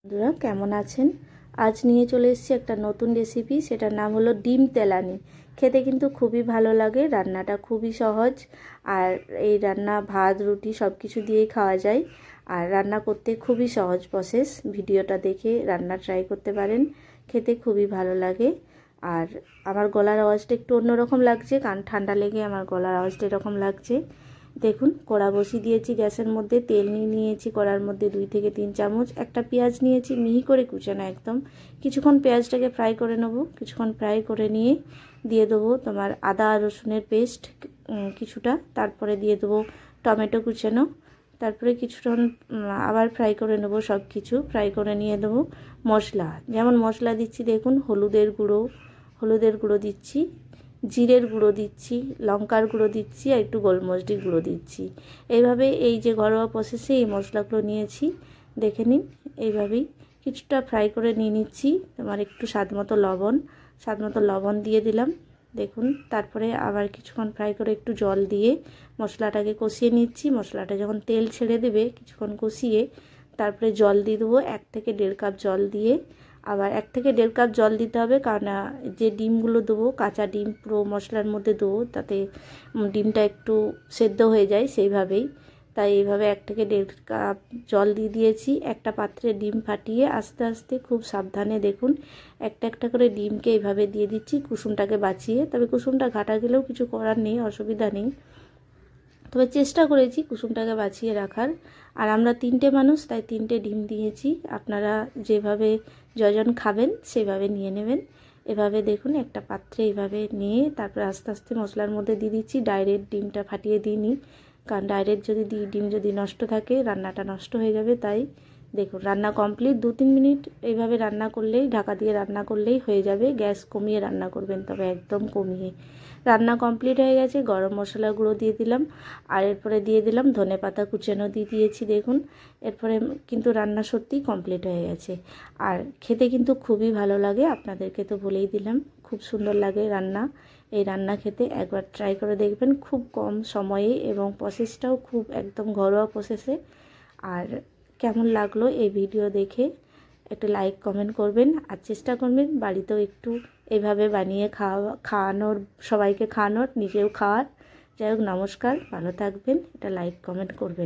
বন্ধুরা কেমন আছেন? আজ নিয়ে চলে এসেছি একটা নতুন রেসিপি, সেটার নাম হলো ডিম তেলানি। খেতে কিন্তু খুবই ভালো লাগে, রান্নাটা খুবই সহজ। আর এই রান্না ভাত রুটি সব কিছু দিয়েই খাওয়া যায়। আর রান্না করতে খুবই সহজ প্রসেস, ভিডিওটা দেখে রান্না ট্রাই করতে পারেন, খেতে খুবই ভালো লাগে। আর আমার গলার আওয়াজটা একটু অন্যরকম লাগছে, কারণ ঠান্ডা লেগে আমার গলার আওয়াজটা এরকম লাগছে। দেখুন, কড়া বসিয়ে দিয়েছি গ্যাসের মধ্যে, তেল নিয়েছি কড়ার মধ্যে 2 থেকে 3 চামচ। একটা পেঁয়াজ নিয়েছি মিহি করে কুচানো একদম। কিছুক্ষণ পেঁয়াজটাকে ফ্রাই করে নেব। কিছুক্ষণ ফ্রাই করে নিয়ে দিয়ে দেবো তোমার আদা রসুনের পেস্ট কিছুটা, তারপরে দিয়ে দেবো টমেটো কুচানো, তারপরে কিছুক্ষণ আবার ফ্রাই করে নেব। সব কিছু ফ্রাই করে নিয়ে দেবো মশলা। যেমন মশলা দিচ্ছি দেখুন, হলুদের গুঁড়ো দিচ্ছি, জিরের গুঁড়ো দিচ্ছি, লঙ্কার গুঁড়ো দিচ্ছি, আর একটু গোলমরিচের গুঁড়ো দিচ্ছি। এইভাবে এই যে ঘরোয়া প্রসেসে এই মশলাগুলো নিয়েছি, দেখে নিন। এইভাবেই কিছুটা ফ্রাই করে নিয়ে নিচ্ছি। তোমার একটু স্বাদ মতো লবণ দিয়ে দিলাম দেখুন। তারপরে আবার কিছুক্ষণ ফ্রাই করে একটু জল দিয়ে মশলাটাকে কষিয়ে নিচ্ছি। মশলাটা যখন তেল ছেড়ে দেবে কিছুক্ষণ কষিয়ে তারপরে জল দিয়ে দেবো। 1 থেকে 1.5 কাপ জল দিয়ে, আবার 1 থেকে 1.5 কাপ জল দিতে হবে, কারণ যে ডিমগুলো দেবো কাঁচা ডিম পুরো মশলার মধ্যে দেবো, তাতে ডিমটা একটু সেদ্ধ হয়ে যায় সেইভাবেই। তাই এইভাবে 1 থেকে 1.5 কাপ জল দিয়ে দিয়েছি। একটা পাত্রে ডিম ফাটিয়ে আস্তে আস্তে খুব সাবধানে দেখুন একটা একটা করে ডিমকে এইভাবে দিয়ে দিচ্ছি, কুসুমটাকে বাঁচিয়ে। তবে কুসুমটা ঘাটা গেলেও কিছু করার নেই, অসুবিধা নেই, তবে চেষ্টা করেছি কুসুমটাকে বাঁচিয়ে রাখার। আর আমরা 3টে মানুষ, তাই 3টে ডিম দিয়েছি। আপনারা যেভাবে যজন খাবেন সেভাবে নিয়ে নেবেন। এভাবে দেখুন একটা পাত্রে এইভাবে নিয়ে তারপরে আস্তে আস্তে মশলার মধ্যে দিয়ে দিচ্ছি। ডাইরেক্ট ডিমটা ফাটিয়ে দিইনি, কারণ ডাইরেক্ট যদি ডিম যদি নষ্ট থাকে রান্নাটা নষ্ট হয়ে যাবে। তাই দেখুন রান্না কমপ্লিট। 2-3 মিনিট এইভাবে রান্না করলেই, ঢাকা দিয়ে রান্না করলেই হয়ে যাবে। গ্যাস কমিয়ে রান্না করবেন, তবে একদম কমিয়ে। রান্না কমপ্লিট হয়ে গেছে। গরম মশলা গুঁড়ো দিয়ে দিলাম, আর এরপরে দিয়ে দিলাম ধনেপাতা কুচানো দিয়ে দিয়েছি দেখুন। এরপরে কিন্তু রান্না সত্যিই কমপ্লিট হয়ে গেছে। আর খেতে কিন্তু খুবই ভালো লাগে, আপনাদেরকে তো বলেই দিলাম, খুব সুন্দর লাগে রান্না। এই রান্না খেতে একবার ট্রাই করে দেখবেন, খুব কম সময়ে, এবং প্রসেসটাও খুব একদম ঘরোয়া প্রসেসে। আর কেমন লাগলো এই ভিডিও দেখে একটু লাইক কমেন্ট করবেন, আর চেষ্টা করবেন বাড়িতেও একটু এইভাবে বানিয়ে খাওয়ানোর, সবাইকে খাওয়ানোর, নিজেও খাওয়ার। যাই হোক, নমস্কার, ভালো থাকবেন, এটা লাইক কমেন্ট করবেন।